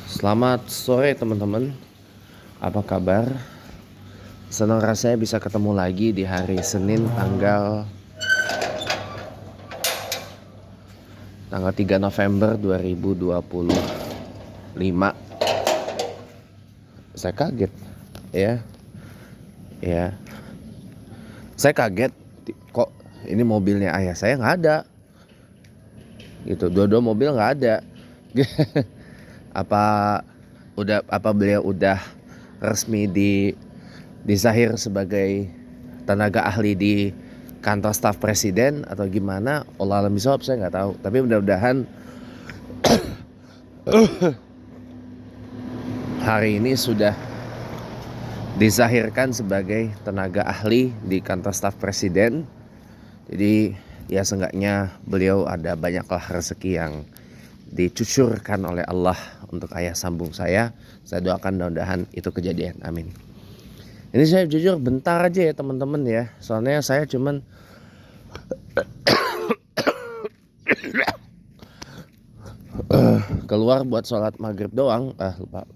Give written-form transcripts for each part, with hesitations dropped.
Selamat sore teman-teman. Apa kabar? Senang rasanya bisa ketemu lagi di hari Senin tanggal 3 November 2025. Saya kaget ya. Ya. Saya kaget kok ini mobilnya ayah saya nggak ada. Gitu. Dua-dua mobil nggak ada. Apa beliau udah resmi disahir sebagai tenaga ahli di kantor staf presiden atau gimana? Allah alam bisawab, saya nggak tahu. Tapi mudah-mudahan hari ini sudah disahirkan sebagai tenaga ahli di kantor staf presiden. Jadi ya seenggaknya beliau ada banyaklah rezeki yang dicucurkan oleh Allah untuk ayah sambung saya. Saya doakan mudah-mudahan itu kejadian. Amin. Ini saya jujur bentar aja ya teman-teman ya. Soalnya saya cuman keluar buat sholat maghrib doang. Lupa.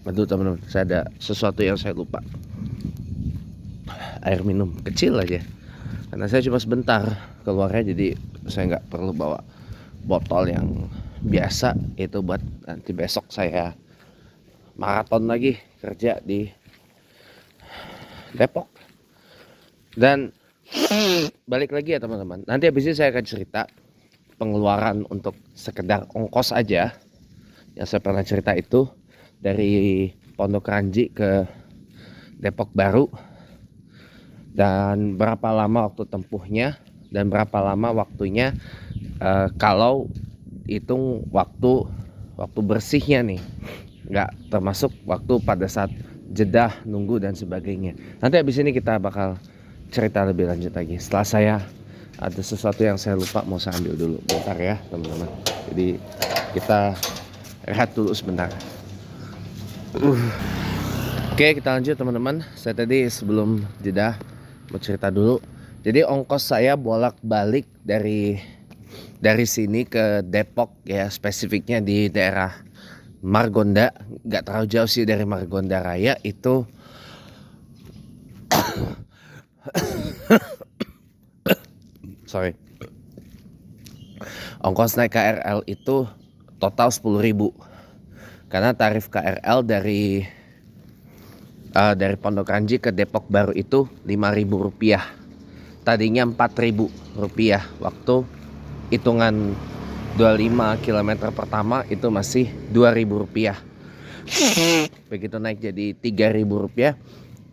Aduh teman-teman, saya ada sesuatu yang saya lupa. Air minum kecil aja. Karena saya cuma sebentar keluarnya, jadi saya nggak perlu bawa botol yang biasa. Itu buat nanti besok saya maraton lagi kerja di Depok. Dan balik lagi ya teman-teman. Nanti habis ini saya akan cerita pengeluaran untuk sekedar ongkos aja. Yang saya pernah cerita itu dari Pondok Ranji ke Depok Baru. Dan berapa lama waktu tempuhnya dan berapa lama waktunya kalau hitung waktu bersihnya nih, nggak termasuk waktu pada saat jeda nunggu dan sebagainya. Nanti habis ini kita bakal cerita lebih lanjut lagi. Setelah saya ada sesuatu yang saya lupa mau saya ambil dulu, bentar ya teman-teman. Jadi kita rehat dulu sebentar. Oke, kita lanjut teman-teman. Saya tadi sebelum jeda mau cerita dulu. Jadi ongkos saya bolak-balik dari sini ke Depok ya, spesifiknya di daerah Margonda, nggak terlalu jauh sih dari Margonda Raya itu. Sorry. Ongkos naik KRL itu total 10.000. Karena tarif KRL dari Pondok Ranji ke Depok Baru itu Rp5.000. Tadinya Rp4.000 waktu hitungan 25 km pertama itu masih Rp2.000. Begitu naik jadi Rp3.000,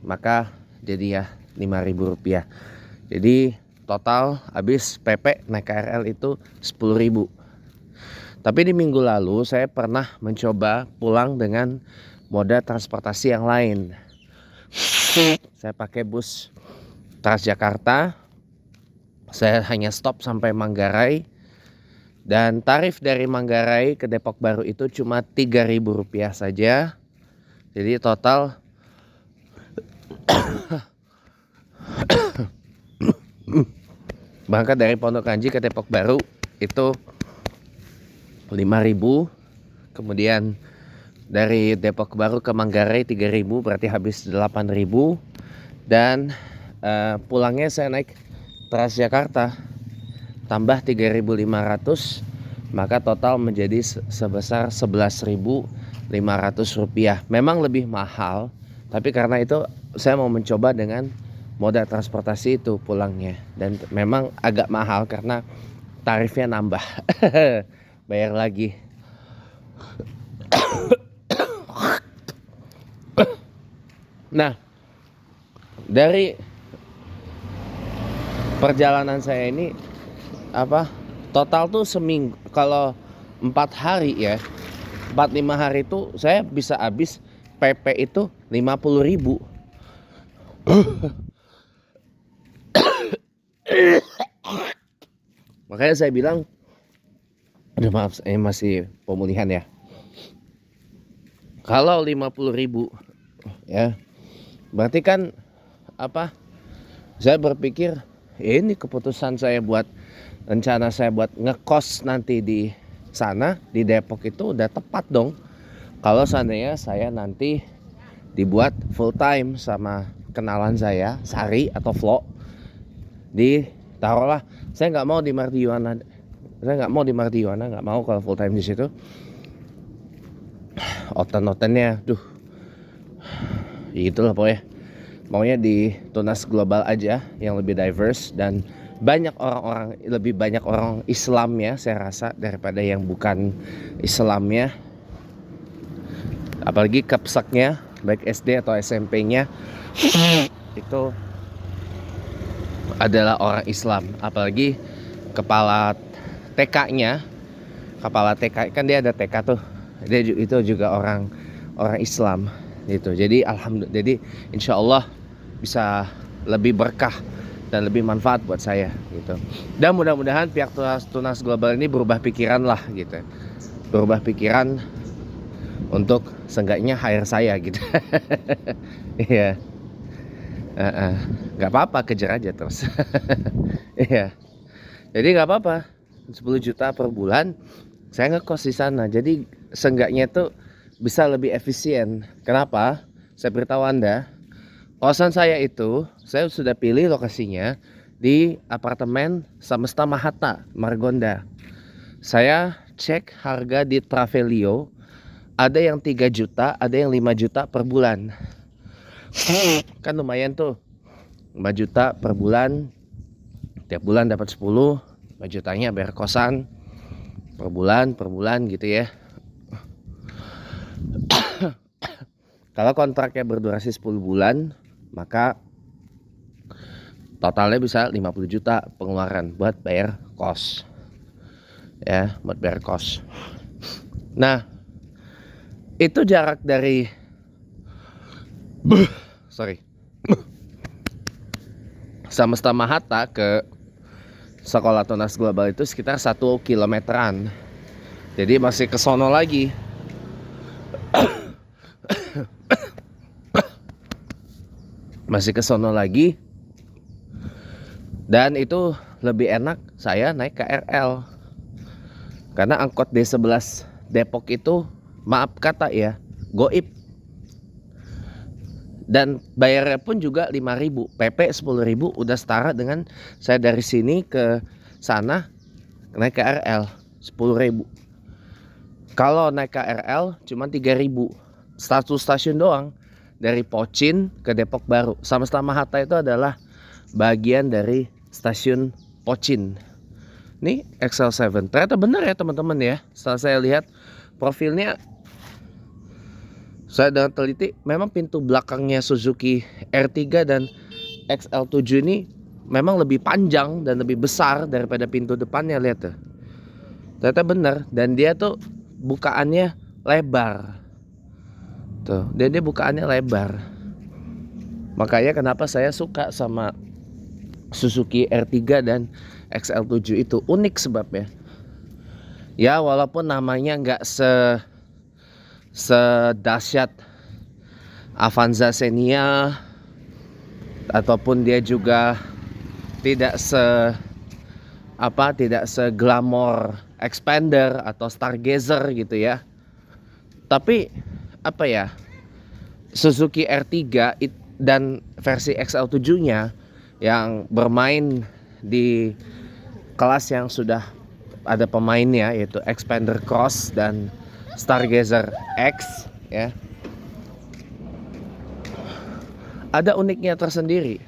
maka jadi ya Rp5.000. Jadi total habis PP naik KRL itu 10.000. Tapi di minggu lalu saya pernah mencoba pulang dengan moda transportasi yang lain. Saya pakai bus Transjakarta. Saya hanya stop sampai Manggarai. Dan tarif dari Manggarai ke Depok Baru itu cuma Rp3.000 saja. Jadi total berangkat dari Pondok Ranji ke Depok Baru itu 5.000. Kemudian dari Depok Baru ke Manggarai 3.000, berarti habis 8.000. Dan pulangnya saya naik Transjakarta tambah 3.500, maka total menjadi sebesar Rp11.500. Memang lebih mahal, tapi karena itu saya mau mencoba dengan moda transportasi itu pulangnya. Dan memang agak mahal karena tarifnya nambah. Bayar lagi. Nah, dari perjalanan saya ini total tuh seminggu, kalau 4 hari ya, 4-5 hari itu saya bisa habis PP itu 50.000. Makanya saya bilang, aduh maaf, saya masih pemulihan ya. Kalau 50.000 ya, berarti kan saya berpikir ini keputusan saya buat rencana saya buat ngekos nanti di sana di Depok itu udah tepat dong. Kalau seandainya saya nanti dibuat full time sama kenalan saya, Sari atau Flo, taruhlah saya nggak mau di Mardiwana, nggak mau kalau full time di situ. Oten-otennya, itulah pokoknya. Maunya di Tunas Global aja yang lebih diverse dan lebih banyak orang Islamnya saya rasa daripada yang bukan Islamnya. Apalagi kapsaknya baik SD atau SMP-nya itu adalah orang Islam. Apalagi kepala TK-nya, kan dia ada TK tuh. Dia itu juga orang Islam gitu. Jadi insya Allah bisa lebih berkah dan lebih manfaat buat saya gitu. Dan mudah-mudahan pihak Tunas Global ini berubah pikiran lah gitu. Berubah pikiran untuk seenggaknya hire saya gitu. Iya. Nggak apa-apa, kejar aja terus. Iya. Jadi nggak apa-apa, 10 juta per bulan saya ngekos di sana. Jadi seenggaknya tuh bisa lebih efisien. Kenapa? Saya beritahu Anda, kosan saya itu saya sudah pilih lokasinya di apartemen Samesta Mahata, Margonda. Saya cek harga di Travelio, ada yang 3 juta, ada yang 5 juta per bulan. Kan lumayan tuh, 5 juta per bulan, tiap bulan dapat 10, 5 jutanya bayar kosan per bulan gitu ya. Kalau kontraknya berdurasi 10 bulan, maka totalnya bisa 50 juta pengeluaran buat bayar kos. Ya, buat bayar kos. Nah, itu jarak dari Samesta Mahata ke sekolah Tunas Global itu sekitar 1 kilometeran. Jadi masih ke sono lagi. Dan itu lebih enak saya naik KRL. Karena angkot D11 Depok itu, maaf kata ya, goib. Dan bayarnya pun juga 5.000, PP 10.000, udah setara dengan saya dari sini ke sana naik KRL 10.000. Kalau naik KRL cuma 3.000, satu stasiun doang, dari Pocin ke Depok Baru. Samesta Mahata itu adalah bagian dari stasiun Pocin. Nih XL7, ternyata benar ya teman-teman ya. Setelah saya lihat profilnya, saya dengan teliti, memang pintu belakangnya Suzuki R3 dan XL7 ini memang lebih panjang dan lebih besar daripada pintu depannya. Lihat tuh, ternyata benar. Dan dia tuh bukaannya lebar. Tuh, dia bukaannya lebar. Makanya kenapa saya suka sama Suzuki R3 dan XL7 itu, unik sebabnya. Ya walaupun namanya nggak sedahsyat Avanza Xenia, ataupun dia juga tidak seglamor Expander atau Stargazer gitu ya. Tapi Suzuki R3 dan versi XL7-nya yang bermain di kelas yang sudah ada pemainnya, yaitu Expander Cross dan Stargazer X ya, ada uniknya tersendiri.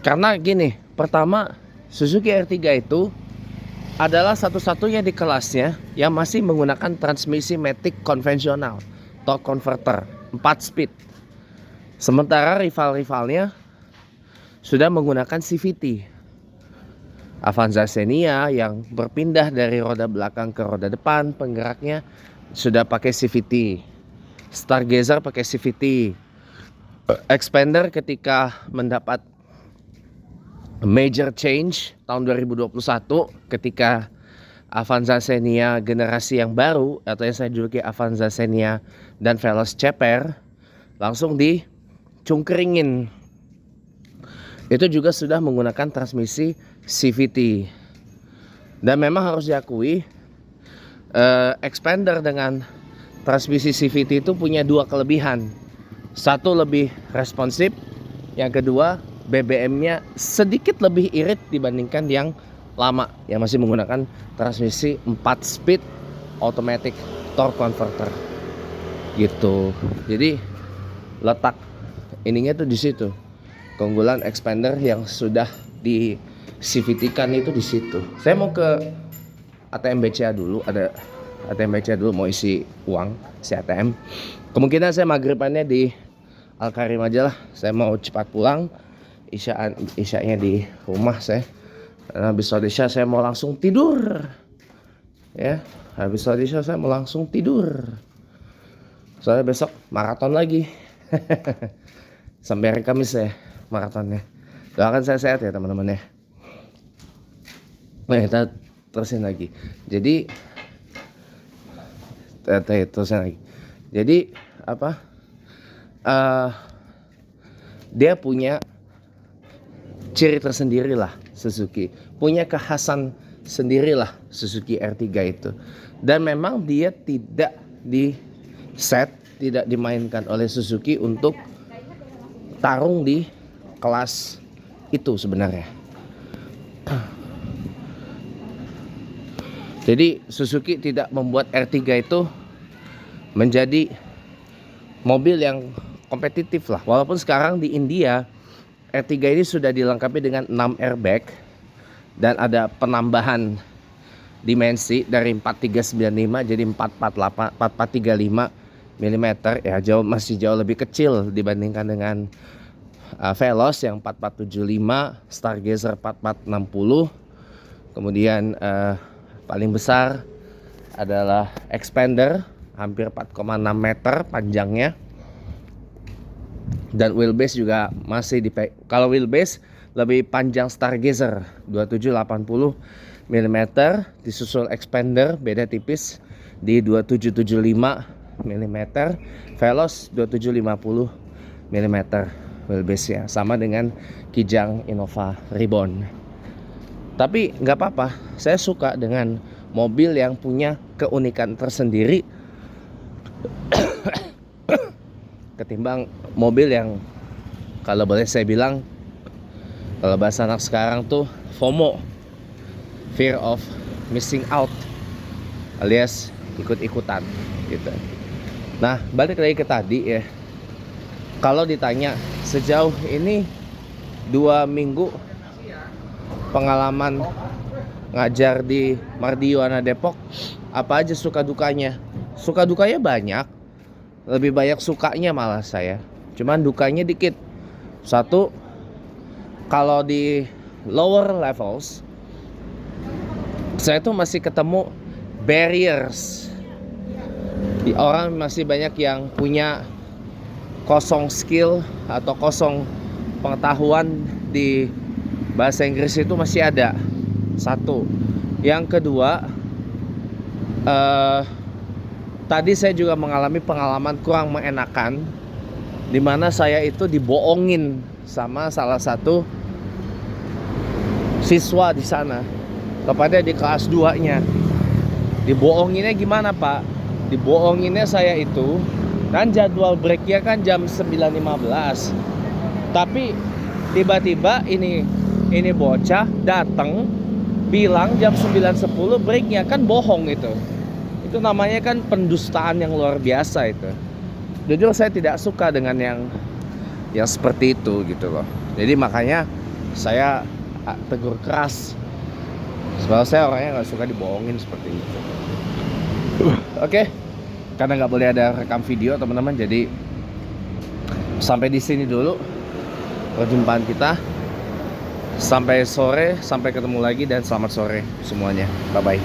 Karena gini, pertama, Suzuki R3 itu adalah satu-satunya di kelasnya yang masih menggunakan transmisi matic konvensional, torque converter 4 speed. Sementara rival-rivalnya sudah menggunakan CVT. Avanza Xenia yang berpindah dari roda belakang ke roda depan, penggeraknya sudah pakai CVT. Stargazer pakai CVT. Expander ketika mendapat major change tahun 2021, ketika Avanza Xenia generasi yang baru, atau yang saya juluki Avanza Xenia dan Veloz Ceper, langsung dicungkringin. Itu juga sudah menggunakan transmisi CVT. Dan memang harus diakui, Expander dengan transmisi CVT itu punya dua kelebihan. Satu, lebih responsif. Yang kedua, BBM-nya sedikit lebih irit dibandingkan yang lama yang masih menggunakan transmisi 4 speed automatic torque converter gitu. Jadi letak ininya tuh di situ. Keunggulan expander yang sudah di CVT-kan itu di situ. Saya mau ke ATM BCA dulu, ada ATM BCA dulu mau isi uang si ATM. Kemungkinan saya maghribannya di Al Karim aja lah. Saya mau cepat pulang. Isyanya di rumah saya. Dan habis sholat isya saya mau langsung tidur. Ya, habis sholat isya saya mau langsung tidur. Soalnya besok maraton lagi. Sampai hari Kamis ya maratonnya. Doakan saya sehat ya teman-teman ya. Nah, kita terusin lagi. Jadi terusin lagi. Jadi apa? Dia punya ciri tersendiri lah Suzuki, punya kekhasan sendirilah Suzuki R3 itu. Dan memang dia tidak tidak dimainkan oleh Suzuki untuk tarung di kelas itu sebenarnya. Jadi Suzuki tidak membuat R3 itu menjadi mobil yang kompetitif lah. Walaupun sekarang di India R3 ini sudah dilengkapi dengan 6 airbag dan ada penambahan dimensi dari 4395 jadi 4435 mm ya, masih jauh lebih kecil dibandingkan dengan Veloz yang 4475, Stargazer 4460. Kemudian paling besar adalah Expander hampir 4,6 meter panjangnya. Dan wheelbase juga masih kalau wheelbase lebih panjang Stargazer 2780 mm, disusul Expander beda tipis di 2775 mm, Veloz 2750 mm wheelbase ya, sama dengan Kijang Innova Reborn. Tapi nggak apa-apa, saya suka dengan mobil yang punya keunikan tersendiri ketimbang mobil yang kalau boleh saya bilang, kalau bahasa anak sekarang tuh FOMO, fear of missing out, alias ikut-ikutan gitu. Nah, balik lagi ke tadi ya. Kalau ditanya sejauh ini 2 minggu pengalaman ngajar di Mardioana Depok, apa aja suka dukanya? Suka dukanya banyak. Lebih banyak sukanya malah saya. Cuman dukanya dikit. Satu, kalau di lower levels saya tuh masih ketemu barriers. Orang masih banyak yang punya kosong skill atau kosong pengetahuan di bahasa Inggris itu masih ada. Satu. Yang kedua, tadi saya juga mengalami pengalaman kurang mengenakan, di mana saya itu dibohongin sama salah satu siswa di sana kepada di kelas 2-nya. Dibohonginnya gimana, Pak? Dibohonginnya saya itu kan jadwal breaknya kan jam 9.15. Tapi tiba-tiba ini bocah datang bilang jam 9.10 breaknya, kan bohong itu. Itu namanya kan pendustaan yang luar biasa itu. Jujur saya tidak suka dengan yang seperti itu gitu loh. Jadi makanya saya tegur keras. Sebab saya orangnya nggak suka dibohongin seperti itu. Oke. Karena nggak boleh ada rekam video teman-teman, jadi sampai di sini dulu perjumpaan kita. Sampai sore, sampai ketemu lagi dan selamat sore semuanya. Bye bye.